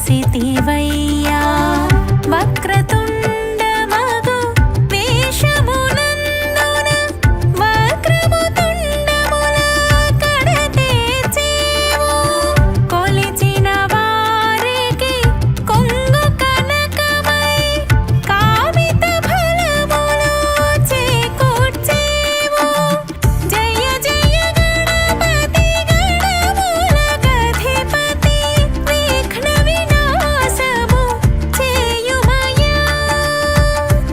చేసితివయ్యా వక్రతుండమగు వేషమునందున వక్రము తుండముల కడతేర్చేవు కొలిచిన వారికి కొంగు కనకమై కామిత ఫలములు చేకూర్చేవు జయ జయ గణపతి గణములకధిపతి విఘ్న వినాశము చేయుమయ్యా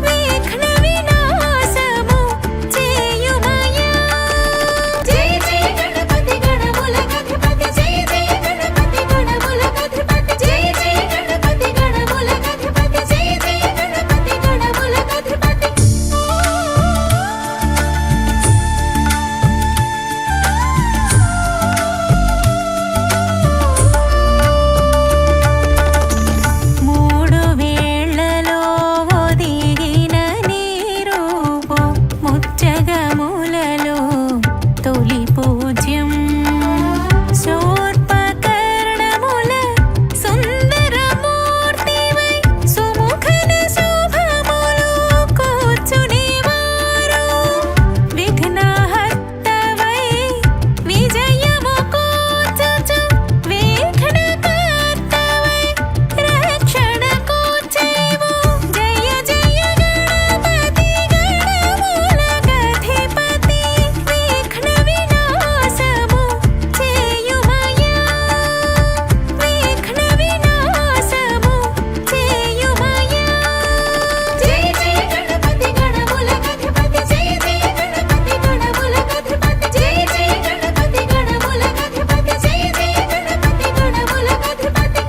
విఘ్న వినాశము చేయుమయ్యా జయ జయ గణపతి గణములకధిపతి జయ జయ గణపతి గణములకధిపతి జయ జయ గణపతి గణములకధిపతి జయ జయ గణపతి గణములకధిపతి మూడు వేళ్లలో ఒదిగిన నీరూపు ముచ్చగములలో తొలి పూజ్యం శూర్పకర్ణముల సుందరమూర్తివై సుముఖన శుభములు కూర్చునివారు విఘ్నహర్తవై విజయము కూర్చుచు విఘ్నకర్తవై రక్షణ కూర్చేవు జయ జయ గణపతి గణములకధిపతి విఘ్న వినాశము చేయుమయ్యా విఘ్న వినాశము చేయుమయ్యా జయ జయ గణపతి గణములకధిపతి జయ జయ గణపతి గణములకధిపతి జయ జయ గణపతి గణములకధిపతి జయ జయ గణపతి గణములకధిపతి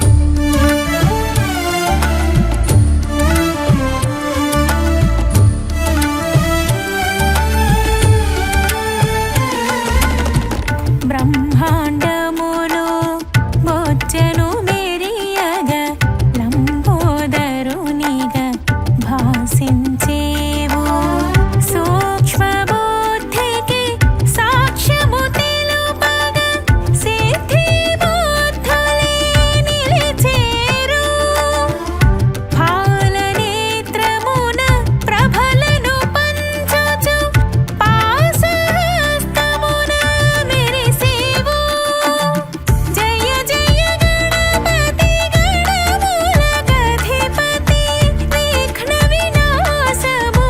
బ్రహ్మాండములు బొచ్చెను మెరియగ లంబోదరునిగా భాసించేవు సూక్ష్మ బుద్ధికి సాక్ష్యము తెలుపగ సిద్ధి బుద్ధులే నిలిచేరు ఫాలనేత్రమున ప్రభలను పంచుచు పాశహస్తమున మెరిసేవు జయ జయ గణపతి గణములకధిపతి విఘ్న వినాశము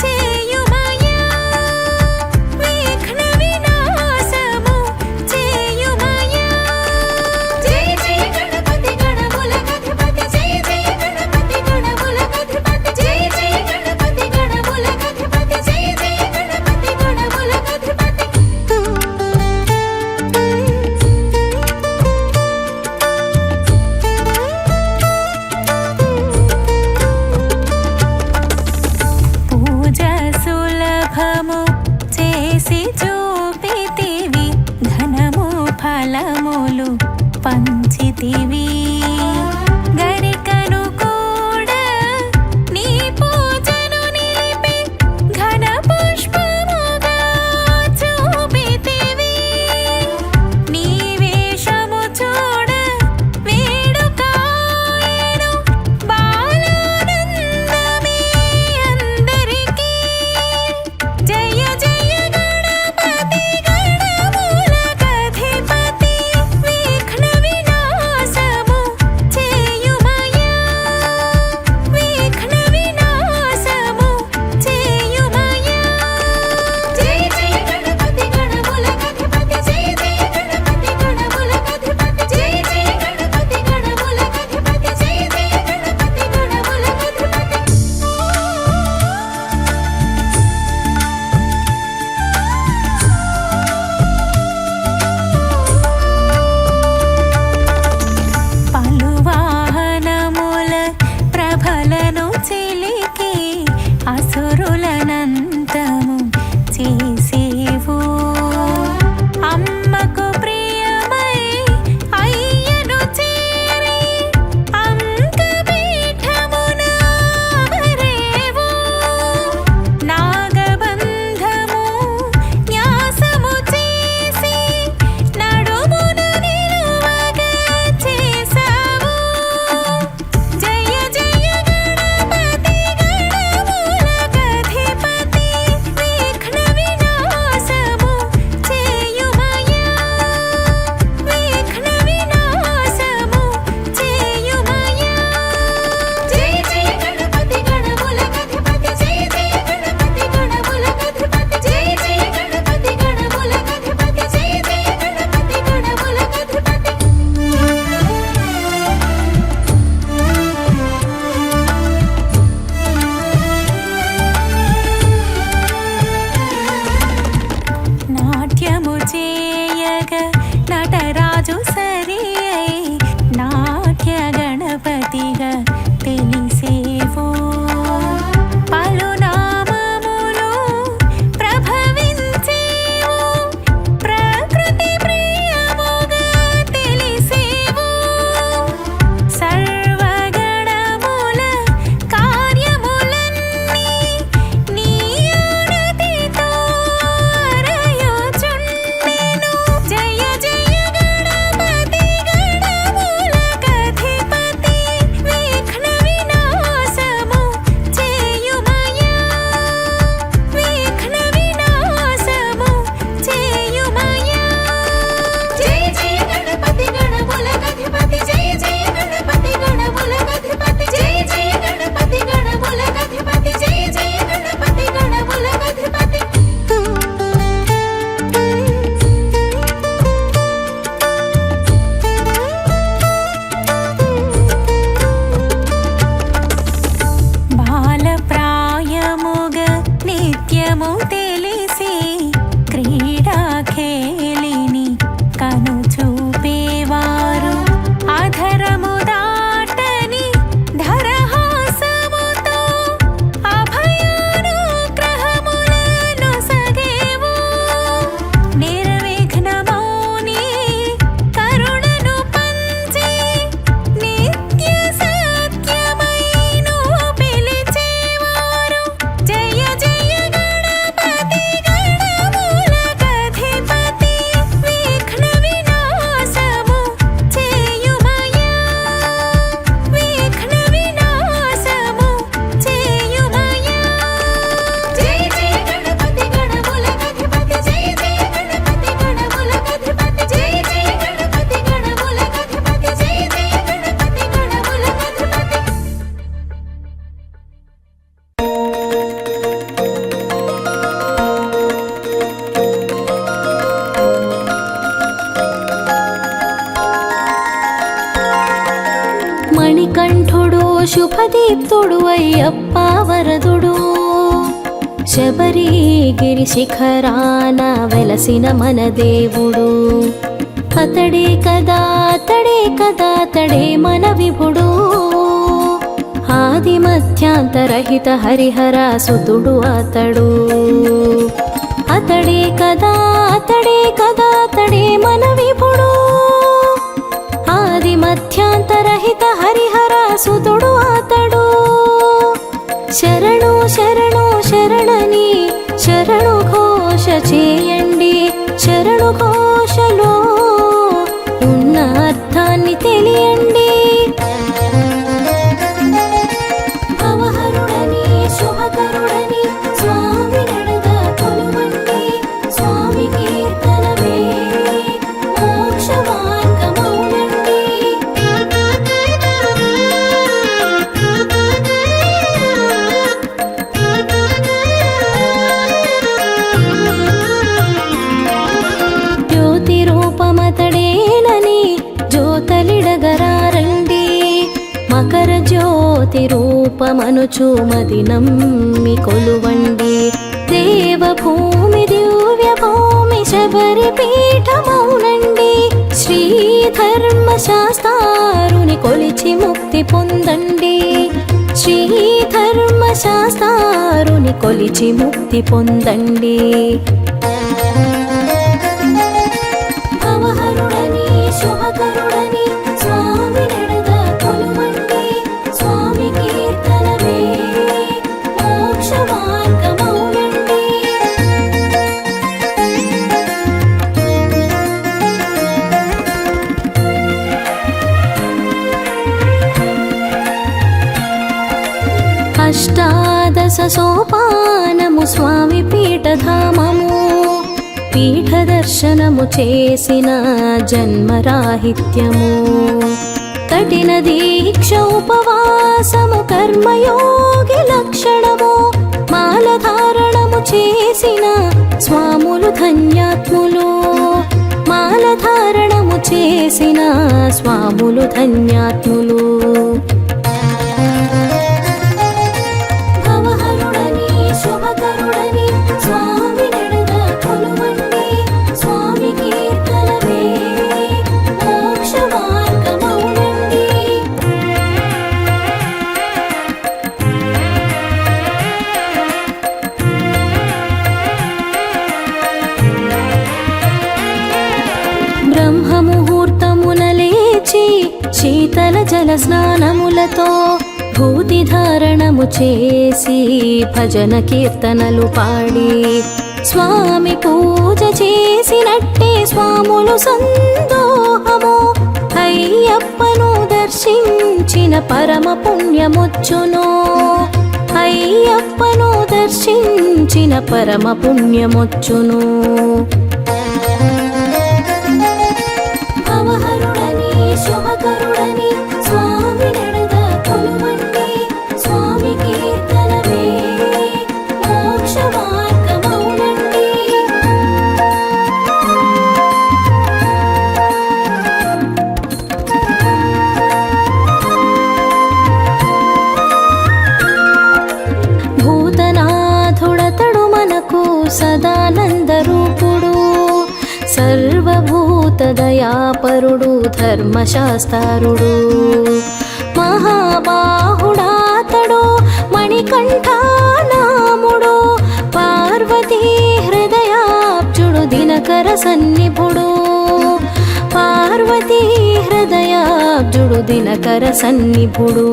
చేయుమయ్యా విఘ్న వినాశము చేయుమయ్యా జయ జయ గణపతి గణములకధిపతి జయ జయ గణపతి గణములకధిపతి జయ జయ గణపతి గణములకధిపతి జయ జయ గణపతి గణములకధిపతి పూజ సులభము చేసి చూపితివి ధనము ఫలములు పంచితివి గరికను కూడా నీ పూజను నిలిపి ఘన పుష్పముగా చూపితివి నీ వేషము చూడ వేడుకాయెను బాలానందమే అందరికీ జయ జయ గణపతి గణములకధిపతి విఘ్న వినాశము మణికంఠుడు శుభదీప్తుడు అయ్యప్ప వరదుడు శబరిగిరి శిఖరాన వెలసిన మన దేవుడు అతడే కదా అతడే మన విభుడు ఆది మధ్యాంతరహిత హరిహర సుతుడు అతడు అతడే కదా అతడే మన విభుడు ఆది మధ్యాంతరహిత హరిహర సుతుడు అతడు శరణు శరణు శరణని శరణు ఘోష చేయండి శరణు ఘోషలో ఉన్న అర్థాన్ని తెలియండి భవహరుడని శుభకరుడని స్వామి నడగా కొలువండి స్వామి కీర్తనమే మోక్ష మార్గమౌనండి జ్యోతి రూపమతడేనని జ్యోతలిడగరారండి మకర జ్యోతి రూపమనుచు మది నమ్మి కొలువండి దేవభూమి దివ్య భూమి శబరి పీఠమౌనండి శ్రీ ధర్మ శాస్త్రారుని కొలిచి ముక్తి పొందండి శ్రీ ధర్మ శాస్త్రారుని కొలిచి ముక్తి పొందండి భవహరుడని శుభకరుడని స్వామి నడగా కొలువండి స్వామి కీర్తనమే మోక్ష మార్గమౌనండి అష్టాదశ సోపానము స్వామి పీఠధామము పీఠ దర్శనము చేసిన జన్మరాహిత్యము కఠిన దీక్ష ఉపవాసము కర్మయోగి లక్షణము మాలధారణము చేసిన స్వాములు ధన్యాత్ములు మాలధారణము చేసిన స్వాములు ధన్యాత్ములు భవహరుడని శుభకరుడని స్వామి నడగా కొలువండి స్వామి కీర్తనమే మోక్ష మార్గమౌనండి బ్రహ్మముహూర్తమున లేచి శీతల జల స్నానములతో భూతి ధారణము చేసి భజన కీర్తనలు పాడి స్వామి పూజ చేసినట్టే స్వాములు సందోహము అయ్యప్పను దర్శించిన పరమ పుణ్యమొచ్చును అయ్యప్పను దర్శించిన పరమ పుణ్యమొచ్చును భవహరుడని శుభకరుడని స్వామి నడగా కొలువండి స్వామి కీర్తనమే మోక్ష మార్గమౌనండి భూతనాథుడతడు మనకు సదానంద రూపుడు సర్వభూత దయాపరుడు ధర్మశాస్త్రుడు మహాబాహుడాతడు మణికంఠానాముడు పార్వతీ హృదయాబ్జుడు దినకర సన్నిభుడు పార్వతీ హృదయాబ్జుడు దినకర సన్నిభుడు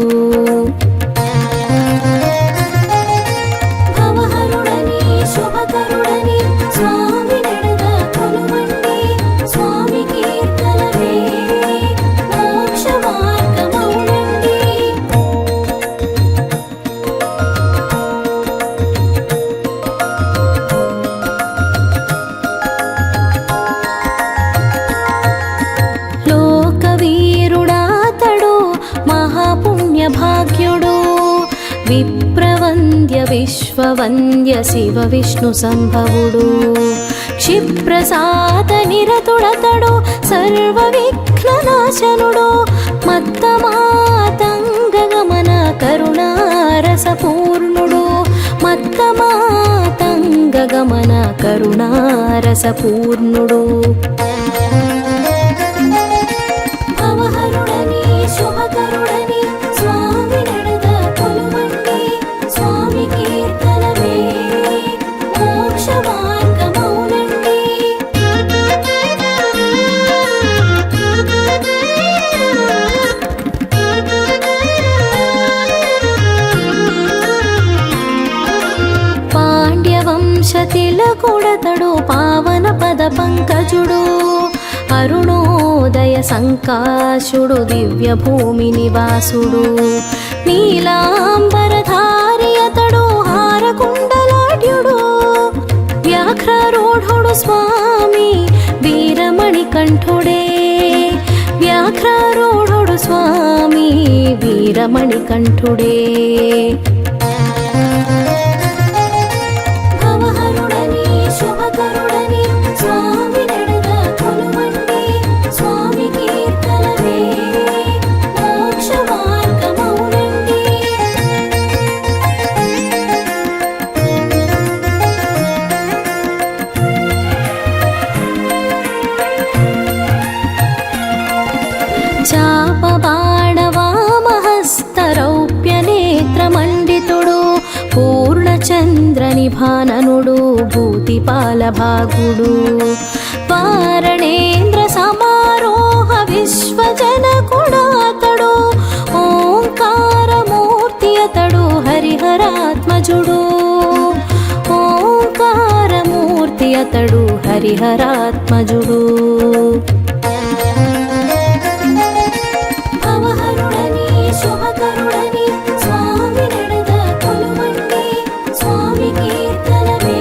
భవహరుడని శుభకరుడని స్వామి నడగా కొలువండి స్వామి కీర్తనమే మోక్ష మార్గమౌనండి లోకవీరుడాతడు మహాపుణ్య భాగ్యుడు విప్రవంద్య విశ్వవంద్య శివ విష్ణు సంభవుడు క్షిప్రసాద నిరతుడతడు సర్వ విఘ్ననాశనుడు మత్తమాతంగ గమన కరుణారసపూర్ణుడు భవహరుడని శుభకరుడని స్వామి నడద కొలువండి స్వామి కీర్తనమే మోక్ష మార్గమౌనండి పాండ్యవంశతిలకుడతడు పావన పద పంకజుడు అరుణోదయ సంకాశుడు దివ్య భూమి నివాసుడు నీలాంబరధారి అతడు హారకుండలాఢ్యుడు వ్యాఘ్రారూఢుడు స్వామి వీరమణి కంఠుడే వ్యాఘ్రారూఢుడు స్వామి వీరమణి కంఠుడే భవహరుడని శుభకరుడని స్వామి నడద కొలువండి స్వామి కీర్తనమే మోక్ష మార్గమౌనండి చాపబాణవామహస్తరౌప్యనేత్రమండితుడు పూర్ణచంద్రనిభాననుడు భూతిపాలభాగుడు వారణేంద్ర సమారోహ విశ్వజనకుడాతడు ఓంకారమూర్తి అతడు హరిహరాత్మజుడు ఓంకారమూర్తి అతడు హరిహరాత్మజుడు భవహరుడని శుభకరుడని స్వామి నడద కొలువండి స్వామి కీర్తనమే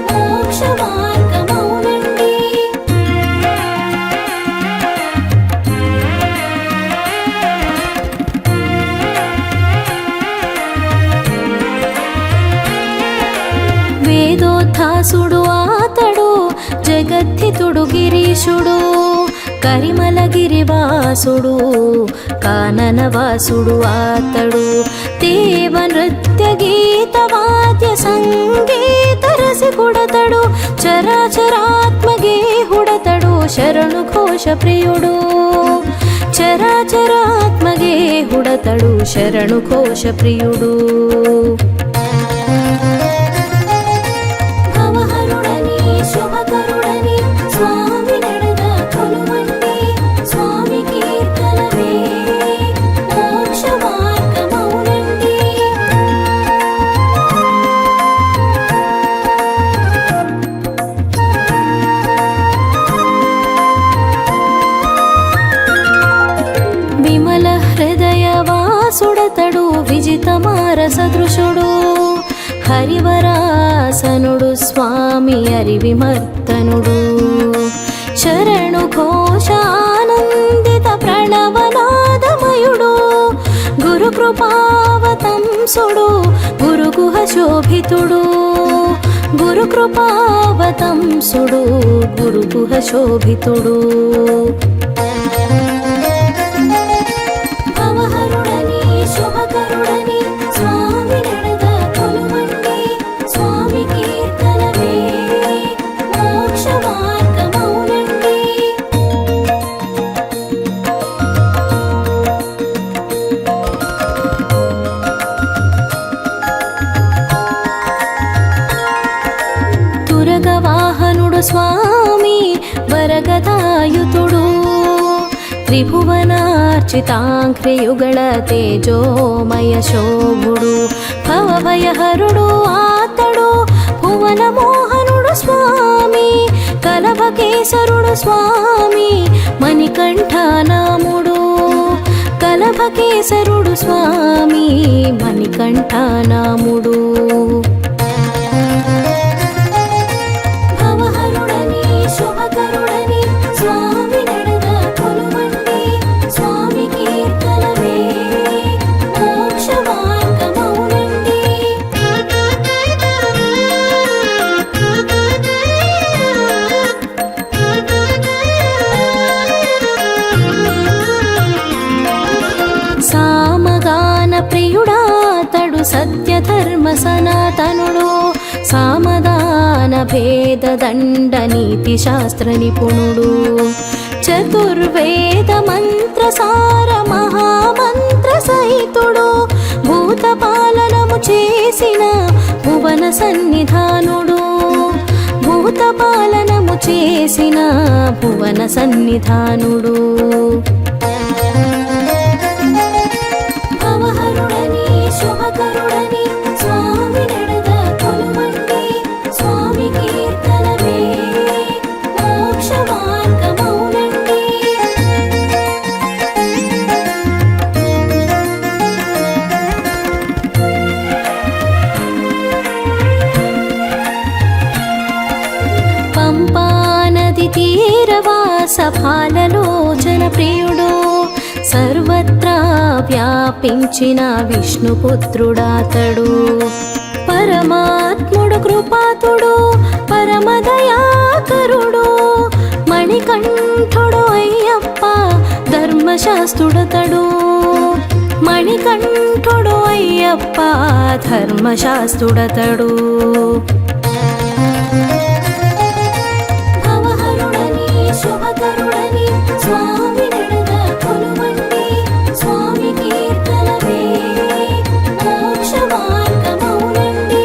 మోక్ష మార్గమౌనండి వేదోద్ధాసుడు ఆతడు జగద్ధితుడు గిరీశుడు కరిమలగిరివాసుడు కాననవాసుడు ఆతడు దేవ నృత్య గీత వాద్య సంగీత రసికుడతడు చరాచరాత్మగేహుడతడు శరణు ఘోష ప్రియుడు చరాచరాత్మగేహుడతడు శరణు ఘోష ప్రియుడు భవహరుడని శుభకరుడని స్వామి నడద కొలువండి స్వామి కీర్తనమే మోక్ష మార్గమౌనండి విమల హృదయ వాసుడతడు విజితమార సదృశుడు హరివరాసనుడు స్వామి అరివిమర్తనుడు శరణు ఘోషానందిత ప్రణవనాదమయుడు గురు కృపావతంసుడు గురుగుహ శోభితుడు గురు కృపావతంసుడు గురుగుహ శోభితుడు భవహరుడని శుభకరుడని స్వామి నడద కొలువండి స్వామి కీర్తనమే మోక్ష మార్గమౌనండి తురగవాహనుడు స్వామి వరగదాయుతుడు త్రిభువనార్చితాంఘ్రియుగళ తేజోమయ శోభుడు భవభయహరుడు ఆతడు భువన మోహనుడు స్వామి కలభకేసరుడు స్వామి మణికంఠనాముడు కలభకేసరుడు స్వామి మణికంఠనాముడు భవహరుడని శుభకరుడని స్వామి నడద కొలువండి స్వామి కీర్తనమే మోక్ష మార్గమౌనండి సామగాన ప్రియుడాతడు సత్యధర్మ సనాతనుడు సామదా భేద దండ నీతి శాస్త్ర నిపుణుడు చతుర్వేద మంత్ర సార మహామంత్ర సహితుడు భూత పాలనము చేసిన భువన సన్నిధానుడు భూత పాలనము చేసిన భువన సన్నిధానుడు భవహరుడని శుభకరుడని స్వామి నడద కొలువండి స్వామి కీర్తనమే మోక్ష మార్గమౌనండి పంపా నది తీరవాస ఫాలలోచన ప్రియుడు సర్వత్రా వ్యాపించిన విష్ణుపుత్రుడాతడు పరమాత్ముడు కృపాతుడు పరమదయాకరుడు మణికంఠుడు అయ్యప్ప ధర్మశాస్త్రుడతడు మణికంఠుడు అయ్యప్ప ధర్మశాస్త్రుడతడు భవహరుడని శుభకరుడని స్వామి నడద కొలువండి స్వామి కీర్తనమే మోక్ష మార్గమౌనండి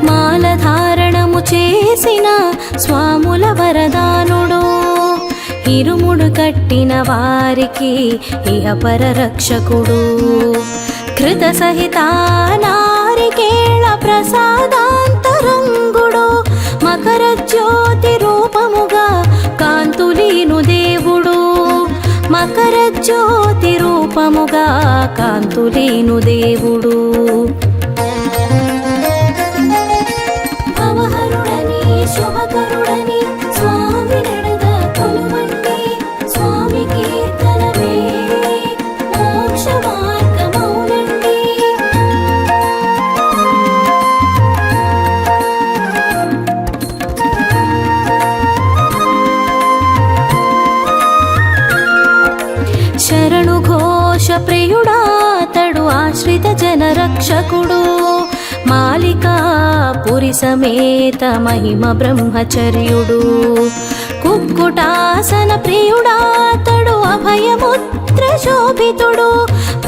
మాలధారణము చేసిన స్వాముల వరదానుడు ఇరుముడు కట్టిన వారికి ఇహపర రక్షకుడు కృత సహిత నారికేళ ప్రసాదాంతరంగుడు మకర జ్యోతి రూపముగా కాంతులీను దేవుడు మకర జ్యోతి రూపముగా కాంతులీను దేవుడు భవహరుడని శుభకరుడని స్వామి నడద కొలువండి స్వామి కీర్తనమే మోక్ష మార్గమౌనండి శరణు ఘోష ప్రియుడాతడు ఆశ్రిత జన రక్షకుడు మాలికాపురి సమేత మహిమ బ్రహ్మచర్యుడు కుక్కుటాసన ప్రియుడాతడు అభయముద్ర శోభితుడు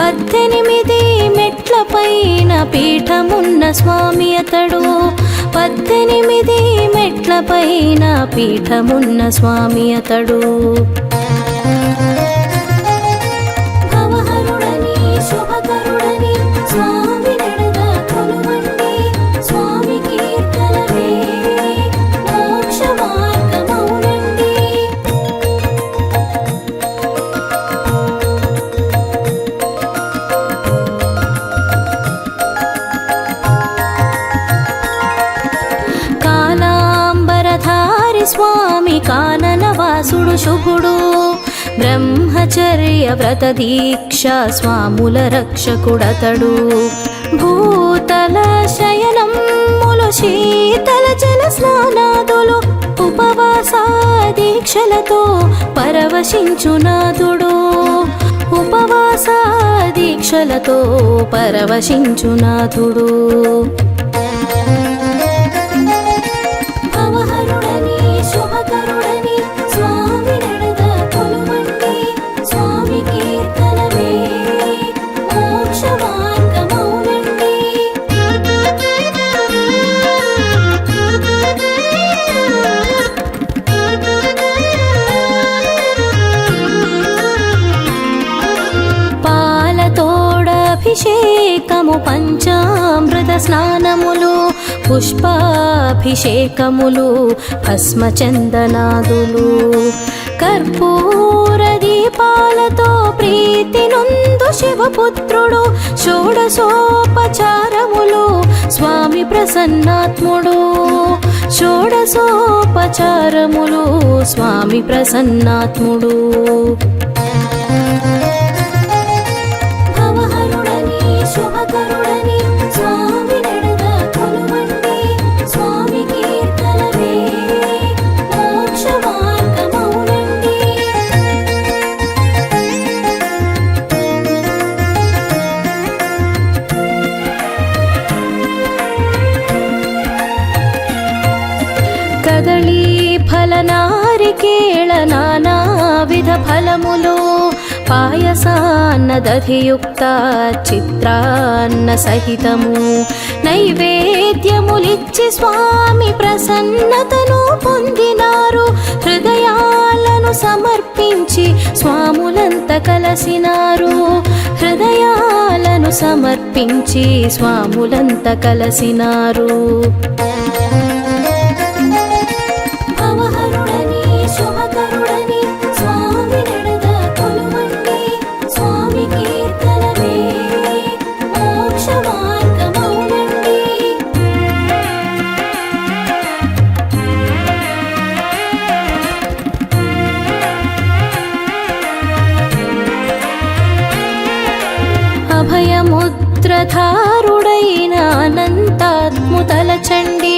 18 మెట్ల పైన పీఠమున్న స్వామి అతడు 18 మెట్ల పైన పీఠమున్న స్వామి అతడు భవహరుడని శుభకరుడని స్వామి నడద కొలువండి స్వామి కీర్తనమే మోక్ష మార్గమౌనండి కాలాంబరధారి స్వామి కాననవాసుడు శుభుడు బ్రహ్మచర్య వ్రత దీక్ష స్వాముల రక్షకుడతడు భూతల శయనములు శీతల జల స్నానాదులు ఉపవాస దీక్షలతో పరవశించునాథుడు ఉపవాస దీక్షలతో పరవశించునాథుడు భవహరుడని శుభకరుడని స్వామి నడద కొలువండి స్వామి కీర్తనమే మోక్ష మార్గమౌనండి పాలతోడభిషేకము పంచామృత స్నానములు పుష్పాభిషేకములు భస్మచందనాదులు కర్పూర దీపాలతో ప్రీతి నొందు శివపుత్రుడు షోడశోపచారములు స్వామి ప్రసన్నాత్ముడు షోడశోపచారములు స్వామి ప్రసన్నాత్ముడు భవహరుడని శుభకరుడని స్వామి నడద కొలువండి స్వామి కీర్తనమే మోక్ష మార్గమౌనండి కేళ నానావిధ ఫలములు పాయసాన్న దధియుక్త చిత్రాన్న సహితము నైవేద్యములిచ్చి స్వామి ప్రసన్నతను పొందినారు. హృదయాలను సమర్పించి స్వాములంత కలసినారు. హృదయాలను సమర్పించి స్వాములంత కలసినారు. భవహరుడని శుభకరుడని స్వామి నడద కొలువండి. స్వామి కీర్తనమే మోక్ష మార్గమౌనండి. అభయముద్రధారుడైన అనంతాత్ముతలచండి.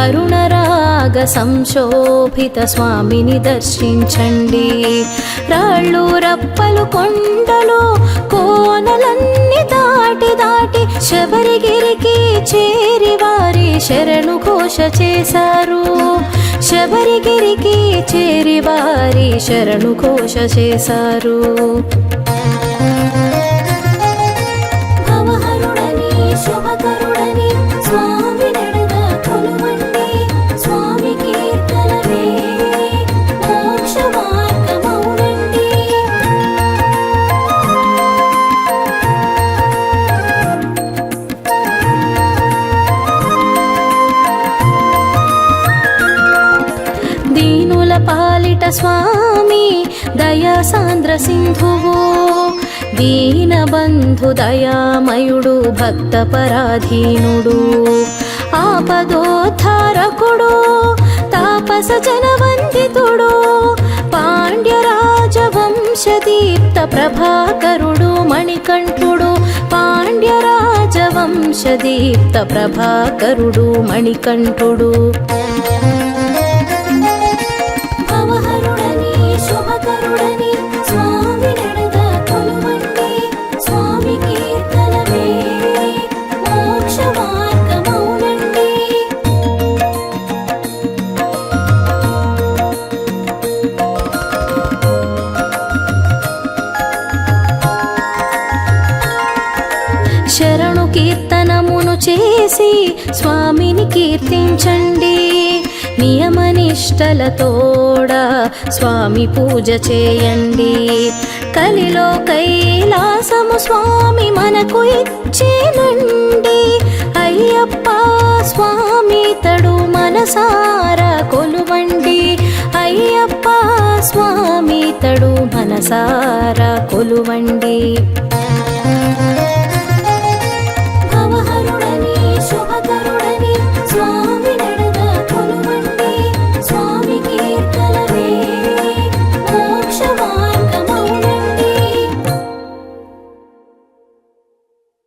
అరుణరాగ సంశోభిత స్వామిని దర్శించండి. రాళ్ళు రప్పలు కొండలు కోనలన్నీ దాటి దాటి శబరిగిరికి చేరి వారి శరణు ఘోష చేశారు. శబరిగిరికి చేరి వారి శరణు ఘోష చేశారు. భవహరుడని శుభకరుడని స్వామి నడద కొలువండి. స్వామి కీర్తనమే మోక్ష మార్గమౌనండి. దీనుల పాలిట స్వామి దయా సాంద్ర సింధువు. దీనబంధు దయామయుడు భక్త పరాధీనుడు. ఆపదోద్ధారకుడు తాపస జనవందితుడు. పాండ్యరాజవంశదీప్త ప్రభాకరుడు మణికంఠుడు. పాండ్యరాజవంశదీప్త ప్రభాకరుడు మణికంఠుడు. భవహరుడని శుభకరుడని స్వామి నడద కొలువండి. స్వామి కీర్తనమే మోక్ష మార్గమౌనండి. శరణు కీర్తనమును చేసి స్వామిని కీర్తించండి. నియమనిష్టలతోడ స్వామి పూజ చేయండి. కలిలో కైలాసము స్వామి మనకు ఇచ్చేనండి. అయ్యప్ప స్వామి తడు మనసారా కొలువండి. అయ్యప్ప స్వామి తడు మనసారా కొలువండి.